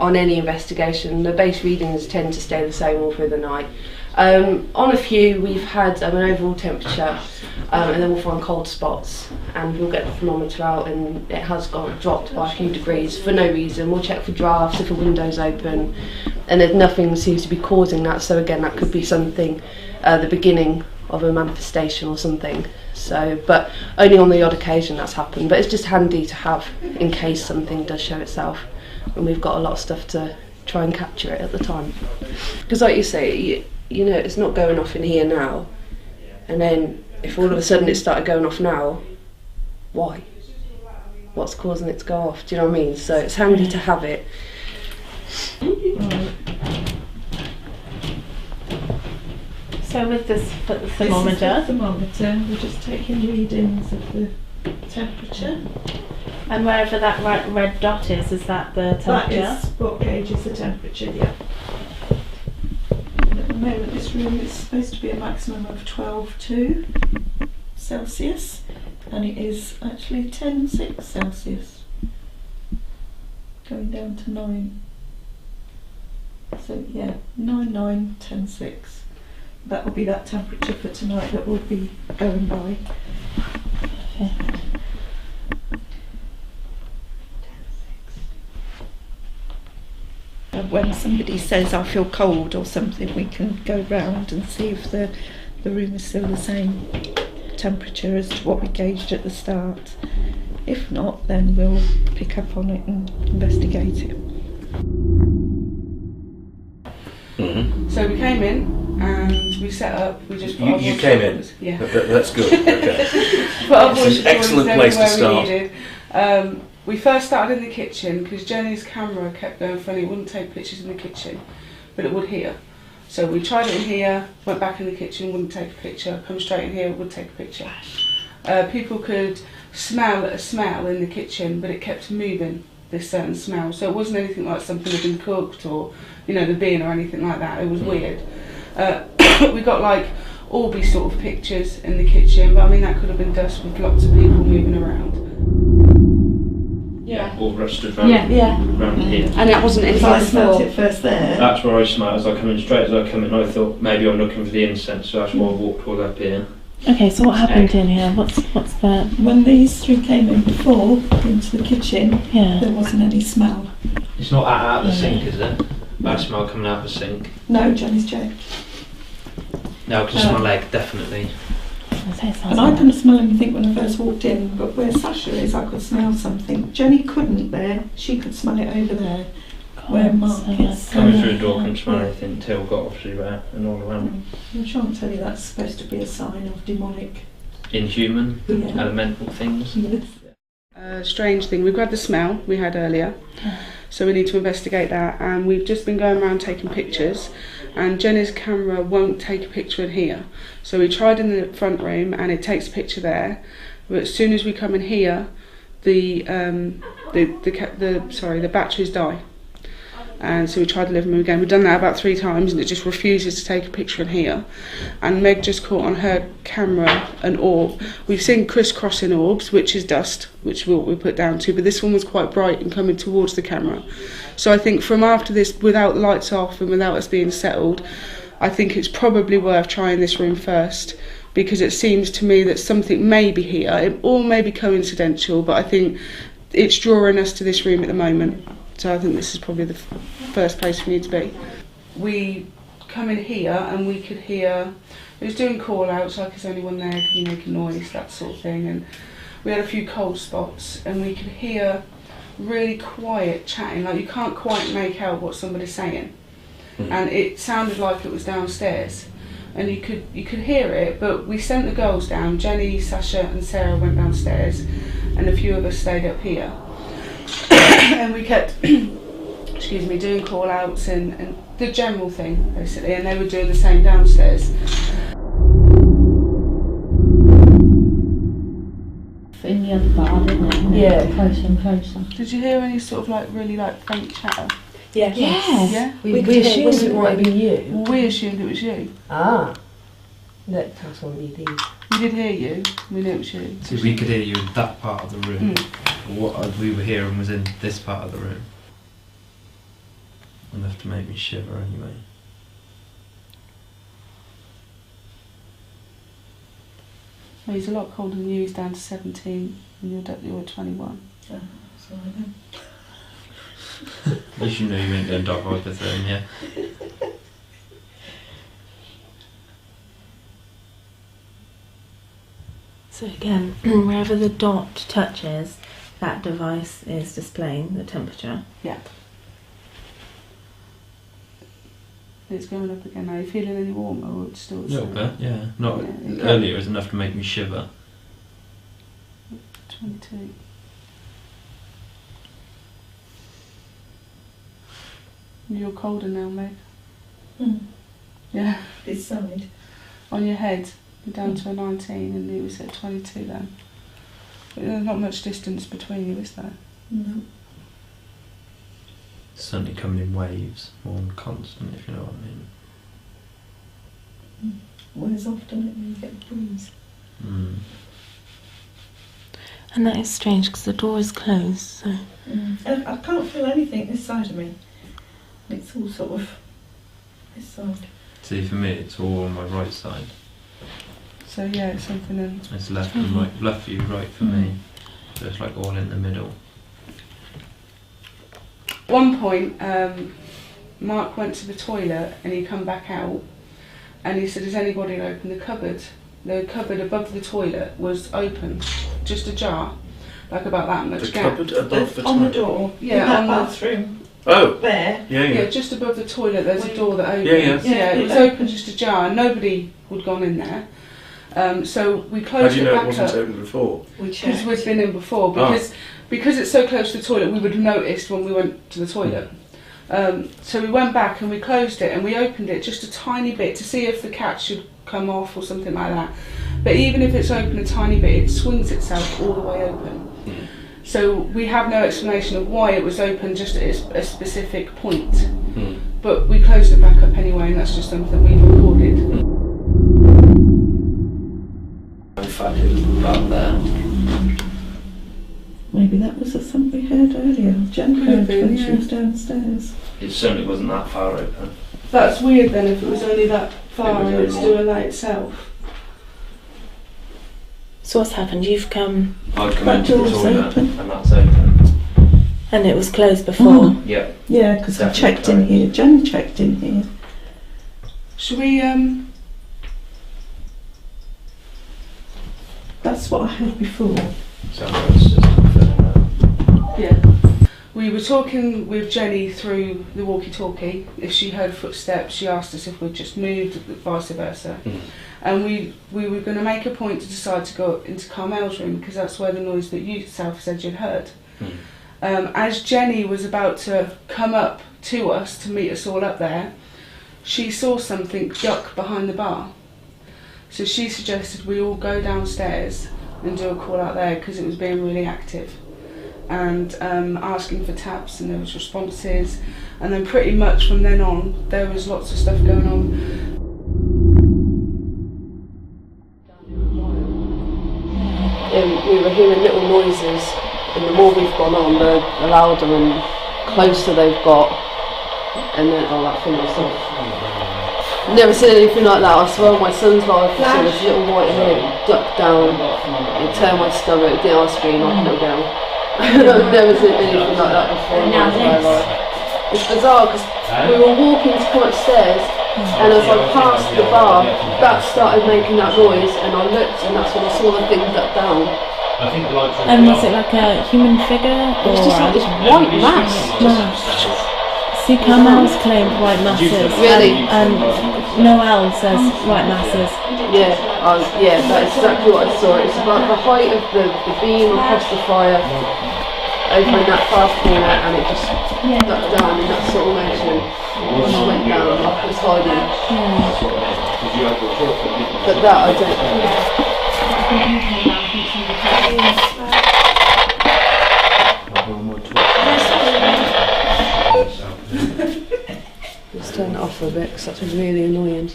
on any investigation. The base readings tend to stay the same all through the night. On a few we've had an overall temperature, and then we'll find cold spots, and we'll get the thermometer out and it has dropped by a few degrees for no reason. We'll check for drafts if a window's open, and then nothing seems to be causing that, so again that could be something, the beginning of a manifestation or something. So, but only on the odd occasion that's happened, but it's just handy to have in case something does show itself, and we've got a lot of stuff to try and capture it at the time. Because like you say, you know, it's not going off in here now, and then if all of a sudden it started going off now, why? What's causing it to go off? Do you know what I mean? So it's handy to have it. So with this thermometer, we're just taking readings of the temperature. and wherever that red dot is that the temperature? That is what gauges the temperature, yeah. And at the moment this room is supposed to be a maximum of 12.2 Celsius, and it is actually 10.6 Celsius, going down to 9. So yeah, 9, 10.6. That will be that temperature for tonight that we'll be going by. Okay. When somebody says I feel cold or something, we can go round and see if the room is still the same temperature as to what we gauged at the start. If not, then we'll pick up on it and investigate it. Mm-hmm. So we came in and we set up. We just put You came in? Yeah. That's good. Okay. Put our It's an excellent place to start. We first started in the kitchen because Jenny's camera kept going funny. It wouldn't take pictures in the kitchen, but it would here. So we tried it in here, went back in the kitchen, wouldn't take a picture. Come straight in here, would take a picture. People could smell a smell in the kitchen, but it kept moving, this certain smell. So it wasn't anything like something had been cooked or, you know, the bin or anything like that. It was weird. We got like Orby sort of pictures in the kitchen, but I mean that could have been dust with lots of people moving around. Yeah. All rusted around, around here. And that wasn't anything I smelt before. it first there. That's where I smelled as I come in, straight as I come in. I thought maybe I'm looking for the incense, so that's why I walked all up here. Okay, so what happened in here? What's the... When these three came in before, into the kitchen, there wasn't any smell. It's not out of the sink, is it? Bad smell coming out of the sink. No, Jenny's checked. No, I can smell egg, definitely. And I couldn't smell anything when I first walked in, but where Sasha is, I could smell something. Jenny couldn't there. She could smell it over there, where Mark is. Coming through the door, couldn't smell anything until I got obviously there and all around. I'm trying to tell you that's supposed to be a sign of demonic. Inhuman, elemental things. Yes. Strange thing, we've had the smell we had earlier, so we need to investigate that, and we've just been going around taking pictures, and Jenny's camera won't take a picture in here. So we tried in the front room and it takes a picture there, but as soon as we come in here, the batteries die. And so we tried the living room again. We've done that about 3 times and it just refuses to take a picture in here. And Meg just caught on her camera an orb. We've seen crisscrossing orbs, which is dust, which we'll put down to, but this one was quite bright and coming towards the camera. So I think from after this, without the lights off and without us being settled, I think it's probably worth trying this room first, because it seems to me that something may be here. It all may be coincidental, but I think it's drawing us to this room at the moment. So I think this is probably the first place we need to be. We come in here and we could hear, it was doing call outs, like is anyone there, can you make a noise, that sort of thing. And we had a few cold spots and we could hear really quiet chatting, like you can't quite make out what somebody's saying. And it sounded like it was downstairs. And you could hear it, but we sent the girls down. Jenny, Sasha and Sarah went downstairs and a few of us stayed up here. And we kept doing call outs and the general thing basically, and they were doing the same downstairs. In the other bar, didn't it? Yeah. Closer and closer. Did you hear any sort of like really like faint chatter? Yes. Yeah? We assumed it might have been you. Well, we assumed it was you. Ah. That's one of these. We did hear you, we knew it was you. So we could hear you in that part of the room. What we were hearing was in this part of the room. Enough to make me shiver anyway. Well, he's a lot colder than you. He's down to 17, and you're at 21. Oh, sorry then. At least you know you ain't going dog hypothermia. So again, wherever the dot touches, that device is displaying the temperature. Yeah. It's going up again now. Are you feeling any warmer, or it's still A the little same? bit, yeah. Not Yeah, earlier is enough to make me shiver. 22. You're colder now, Meg. Yeah. This side. On your head, you're down to a 19, and you was at 22 then. But there's not much distance between you, is there? No. It's certainly coming in waves, more than constant, if you know what I mean. Where's often it when you get a breeze? Mm. And that is strange because the door is closed, so... I can't feel anything this side of me. It's all sort of this side. See, for me, it's all on my right side. So yeah, it's something in. It's left and right, left for you, right for me. So it's like all in the middle. At one point, Mark went to the toilet and he come back out and he said, has anybody opened the cupboard? The cupboard above the toilet was open, just ajar, like about that much The gap. cupboard above the On the toilet. door. Yeah, in that on the- bathroom. Oh, There. yeah, Yeah, yeah. just above the toilet there's a door that opens. Yeah, yeah. It was open just ajar, nobody had gone in there. So we How closed do you it know it back wasn't up. open before? We Because checked. we'd been in before, because it's so close to the toilet, we would have noticed when we went to the toilet. So we went back and we closed it and we opened it just a tiny bit to see if the catch should come off or something like that. But even if it's open a tiny bit, it swings itself all the way open. So we have no explanation of why it was open just at a specific point. But we closed it back up anyway, and that's just something we've recorded. In fact, it was about there. Maybe that was something we heard earlier. Jen Could have heard been, when she yeah. was downstairs. It certainly wasn't that far open. That's weird then if it was only that far and it's doing that itself. So what's happened? You've come I'd come That into the door's toilet open. and that's open. and it was closed before. Yeah. Yeah, because I Definitely checked in correct. here. Jen checked in here. Should we That's what I heard before. So it's just filling out. Yeah. We were talking with Jenny through the walkie-talkie. If she heard footsteps, she asked us if we'd just moved, vice versa. And we were going to make a point to decide to go into Carmel's room because that's where the noise that you yourself said you'd heard. As Jenny was about to come up to us to meet us all up there, she saw something duck behind the bar. So she suggested we all go downstairs and do a call out there because it was being really active. And asking for taps, and there was responses, and then pretty much from then on there was lots of stuff going on. We were hearing little noises, and the more we've gone on, the louder and closer they've got. And then, oh, that thing was off. Never seen anything like that. I swear on my son's life, I saw this little white head duck down, it turned my stomach, did I scream like a little girl. I've never seen anything like that before in my entire life. It's bizarre because we were walking to come upstairs, and as I passed the bar, that started making that noise, and I looked, and that's when I saw the thing duck down. And was it like a human figure It was or just like this white mass. See, Carmel's claimed white masses. Really? And Noelle says white masses. Yeah, yeah, that's exactly what I saw. It's about the height of the beam across the fire over in that far corner, and it just ducked down in that sort of motion. It just went down like it was hiding. But that I don't. Let's turn it off for a bit because that's really annoying.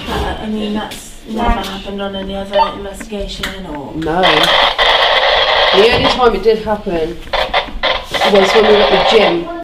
I mean, that's never happened on any other investigation or... No. The only time it did happen was when we were at the gym.